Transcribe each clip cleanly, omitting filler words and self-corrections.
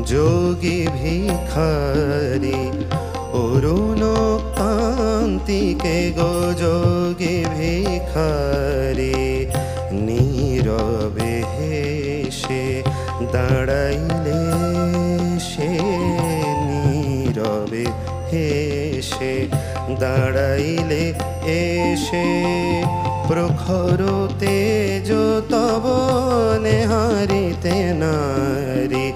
যোগী ভিখারি অরুণ কান্তিকে গো যোগী ভিখারি নীরবে হেসে দাঁড়াইলে সে নীরবে হেসে দাঁড়াইলে এসে প্রখর তেজ তব নেহারিতে নারী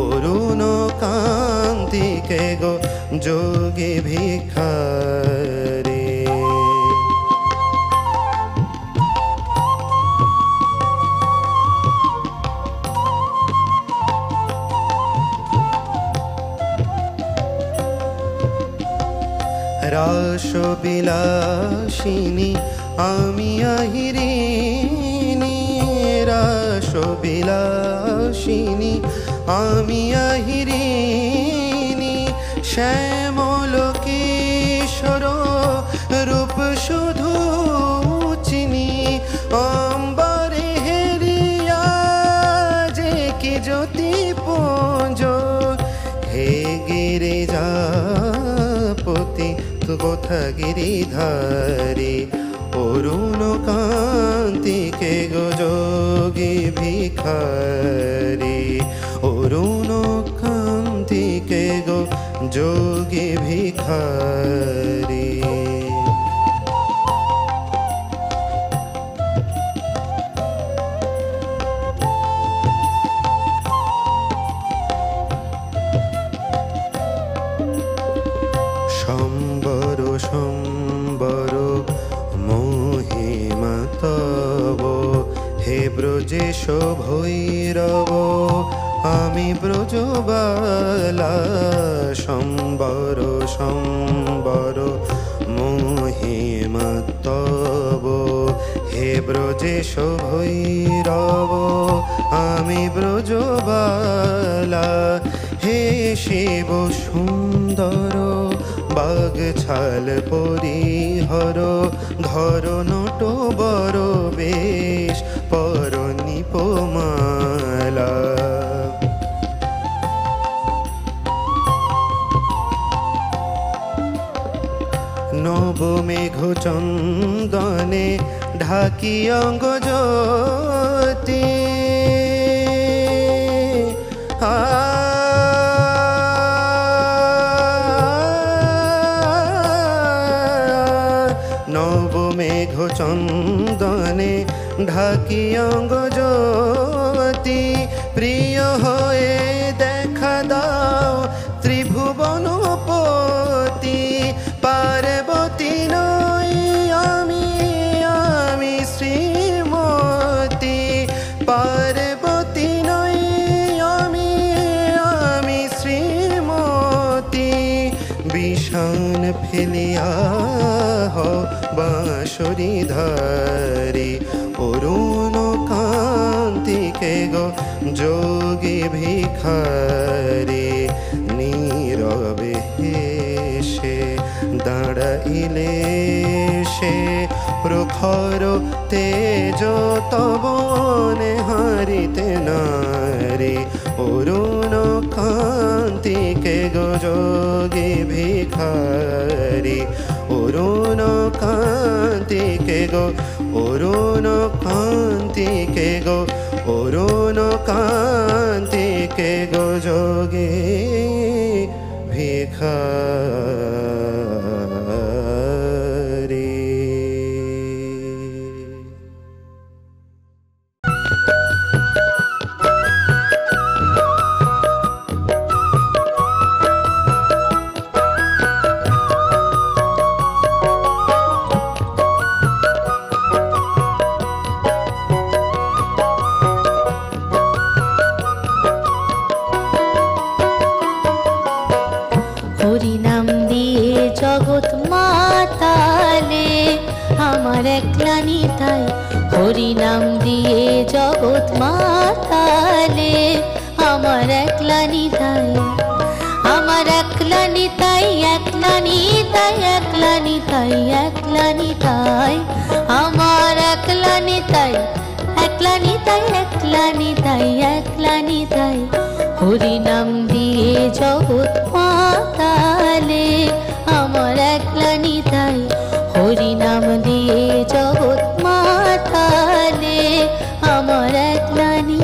অরুণ কান্তিকে গো যোগী ভিখারি রাসবিলাসিনী আমি আহিরিণী রাসবিলাসিনী আমি আহিরিণী শ্যামল কিশোর রূপ শুধু চিনি অম্বরে হেরিয়া যে কি জ্যোতি পুঞ্জ হে গিরিজাপতি কোথা গিরিধারী অরুণ কান্তিকে গো যোগী ভিখারি অরুণ কান্তিকে গো যোগী ভিখারি সম্বর সম্বর মহিমা তব হে ব্রজেশ ভৈরব আমি ব্রজবালা সম্বর সম্বর মহিমা তব হে ব্রজেশ ভৈরব আমি ব্রজবালা হে শিব সুন্দর বাগ ছাল পরিহর ধর নট বর বেশ পর নিপমালা নবমেঘ চন্দনে ঢাকি অঙ্গ জ্যোতি নবমেঘ চন্দনে ঢাকি অঙ্গ জ্যোতি প্রিয় হয়ে দেখা দাও ত্রিভুবনপতি পার্বতী নই আমি আমি শ্রীমতী পার্বতী নই আমি আমি শ্রীমতী বিষাণ ফেলিয়া বাঁশরি ধারি অরুণ কান্তিকে গো যোগী ভিখারি নীরবে হেসে দাঁড়াইলে সে প্রখর তেজ তব নেহারিতে নারী অরুণ কান্তিকে গো যোগী ভিখারি অরুণ কান্তিকে গো অরুণ কান্তিকে গো অরুণ কান্তিকে গো যোগী ভিখারি হরিনাম দিয়ে জগৎ মাতালে আমার একলা নিতাই হরিনাম দিয়ে জগৎ মাতালে আমার একলা নিতাই আমার একলা নিতাই একলা নিতাই একলা নিতাই একলা নিতাই আমার একলা নিতাই একলা নিতাই একলা নিতাই একলা নিতাই হরিনাম দিয়ে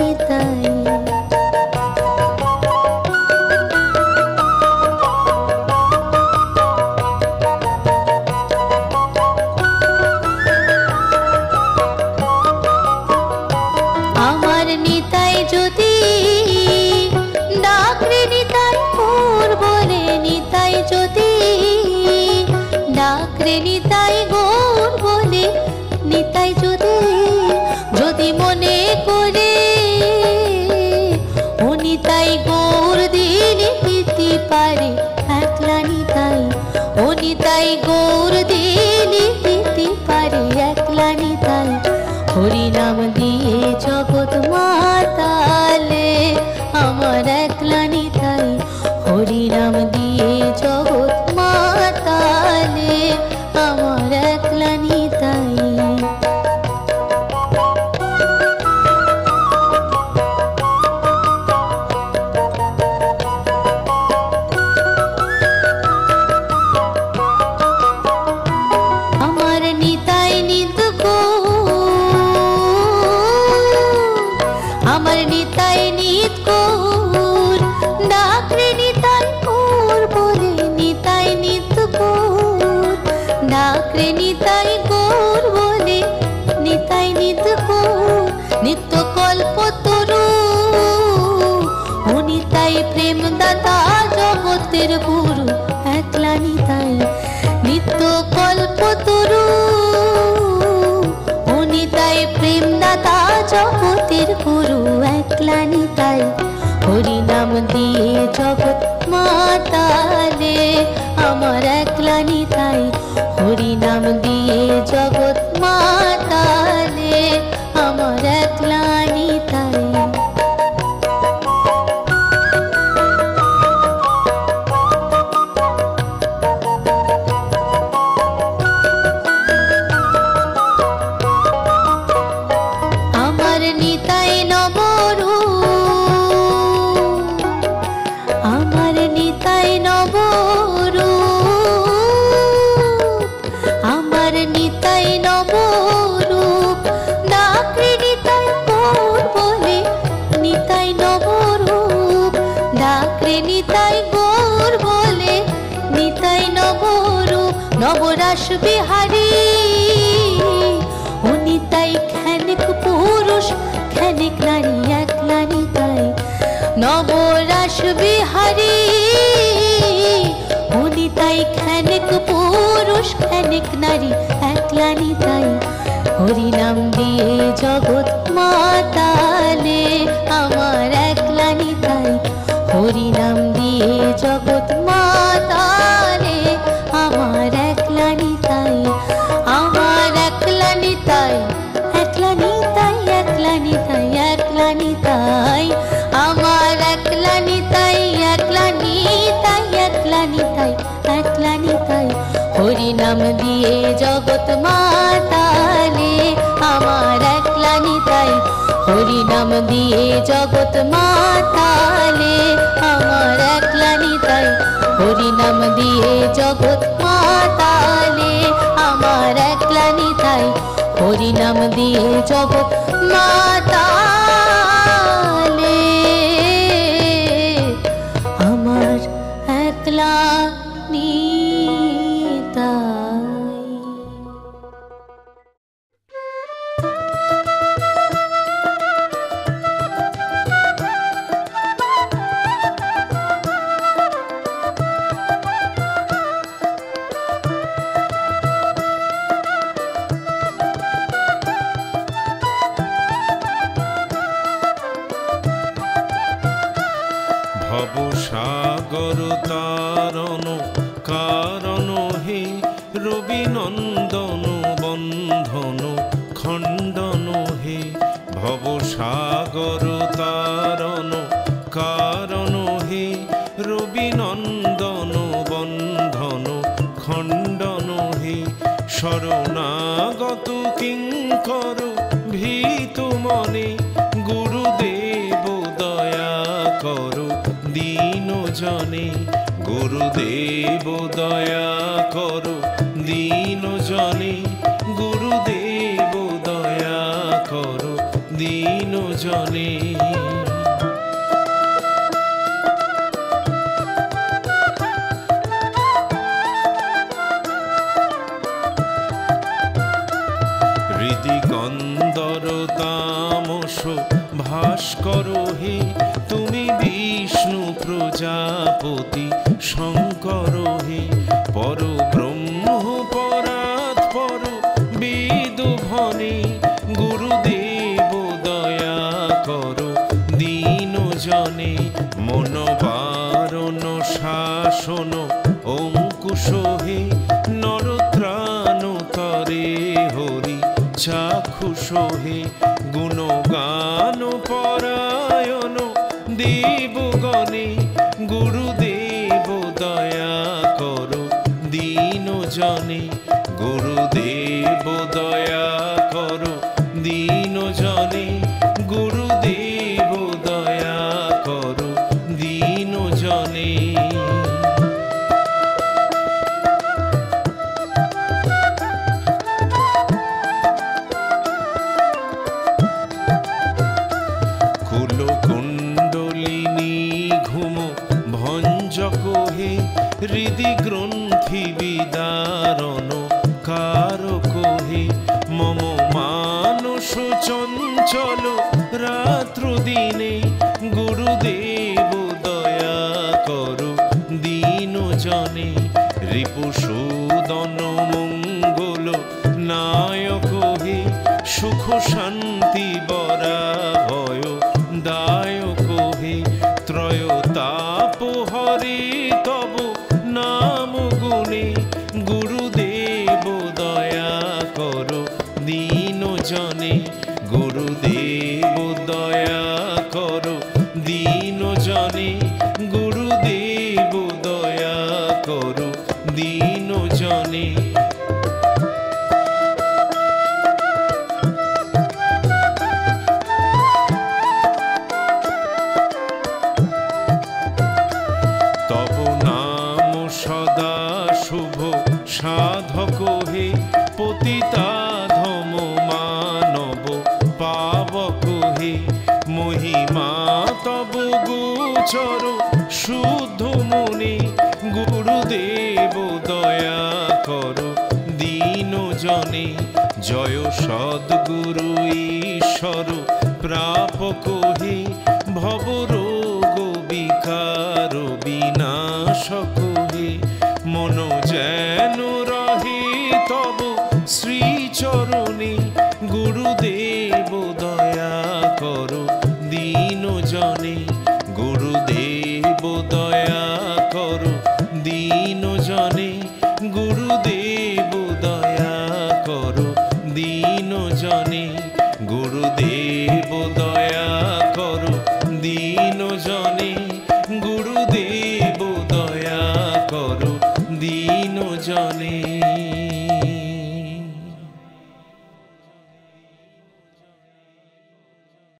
নিতাই। আমার নিতাই যদি ডাকরে নিতাই গৌর বলে, নিতাই যদি ডাকরে নিতাই গৌর বলে, নিতাই যদি যদি মনে করে ও নিতাই গৌর দিলে দিতে পারে একলা নিতাই, ও নিতাই গৌর দিলে দিতে পারে একলা নিতাই। হরি নাম দিয়ে জগৎ মাতালে আমার একলা নিতাই, হরি নাম দিয়ে জগৎ মাতালে আমার একলা নিতাই। আমার নিতাই নিত আমার নিতাই নিত গৌর ডাকরে নিতাই গৌর বলে, নিতাই নিত গৌর ডাকরে নিতাই গৌর বলে, নিতাই নিত গৌর নিত্য কল্পতরু ও নিতাই প্রেম দাতা জগতের গুরু একলা নিতাই, নিত্য কল্পতরু ও নিতাই প্রেম দাতা জগতের গুরু একলা নিতাই। হরি নাম দিয়ে জগৎ মাতালে আমার একলা নিতাই, হরি নাম দিয়ে জগৎ মাতালে আমার একলা নিতাই। আমার নিতাই নবরূপ, আমার নিতাই নবরূপ, আমার নিতাই নবরূপ ডাকরে নিতাই গৌর বলে, নিতাই নবরূপ ডাকরে নিতাই গৌর বলে, নিতাই নবরূপ নবরাস বিহারী ও নিতাই খানিক পুরুষ খানিক নারী একলা নিতাই, নবরাস বিহারী ও নিতাই খানিক পুরুষ খানিক নারী একলা নিতাই। হরি নাম দিয়ে জগৎ মাতালে আমার একলা নিতাই, হরি নাম দিয়ে জগৎ মাতালে আমার একলা নিতাই, আমার একলা নিতাই, একলা নিতাই, একলা নিতাই, একলা নিতাই, আমার একলা নিতাই, একলা নিতাই, একলা নিতাই, একলা নিতাই। হরি নাম দিয়ে জগৎ মাতালে আমার একলা নিতাই, হরি নাম দিয়ে জগৎ মাতালে আমার একলা নিতাই, হরি নাম দিয়ে জগৎ মাতালে আমার একলা নিতাই, হরি নাম দিয়ে জগৎ মাতালে আমার একলা নিতাই। ভবসাগর তারণ কারণ হে, রবি নন্দন বন্ধন খণ্ডন হে। ভবসাগর তারণ কারণ হে, রবি নন্দন বন্ধন খণ্ডন হে। শরণাগত কিঙ্কর ভীত মনে, গুরুদেব দয়া করো দীন জনে। গুরুদেব দয়া করো দীন জনে, গুরুদেব দয়া করো দীন জনে। ভাস্কর হে, তুমি বিষ্ণু প্রজাপতি শঙ্কর হে, পর ব্রহ্ম পরাৎপর বেদভনে, গুরুদেব দয়া করো দীন জনে, মন বারণ শাসন অঙ্কুশ হে, নরত্রাণ তরে হরি চাক্ষুষ হে, গুণগান পরায়ণ দেবগণে, গুরুদেব দয়া করো দীন জনে, গুরুদেব দয়া করো দীন জনে, গুরুদেব দয়া করো দীন জনে। কুলকুণ্ডলিনী ঘুম ভঞ্জক হে, হৃদি গ্রন্থি বিদারণ কারক হে, মম মানস চঞ্চল রাত্র দিনে, গুরুদেব দয়া করো দীন জনে, রিপুসূদন মঙ্গল নায়ক হে, সুখ শান্তি বরাভয় দায়ক হে, ত্রয়তাপ হরে তব নাম গুণে, গুরুদেব দয়া করো দীন জনে, গুরুদেব দয়া করো দীন জনে, গুরুদেব দয়া করো দীন জনে। তব নাম সদা শুভ সাধক হে, পতিতাধম মানব পাবক হে, মহিমা তব গোচর শুদ্ধ মনে, গুরুদেব দয়া করো দীন জনে, জয় সদ্গুরু ঈশ্বর প্রাপক হে, ভবরোগ বিকার বিনাশক হে, মন যেন রহে তব শ্রীচরণে, গুরুদেব দয়া করো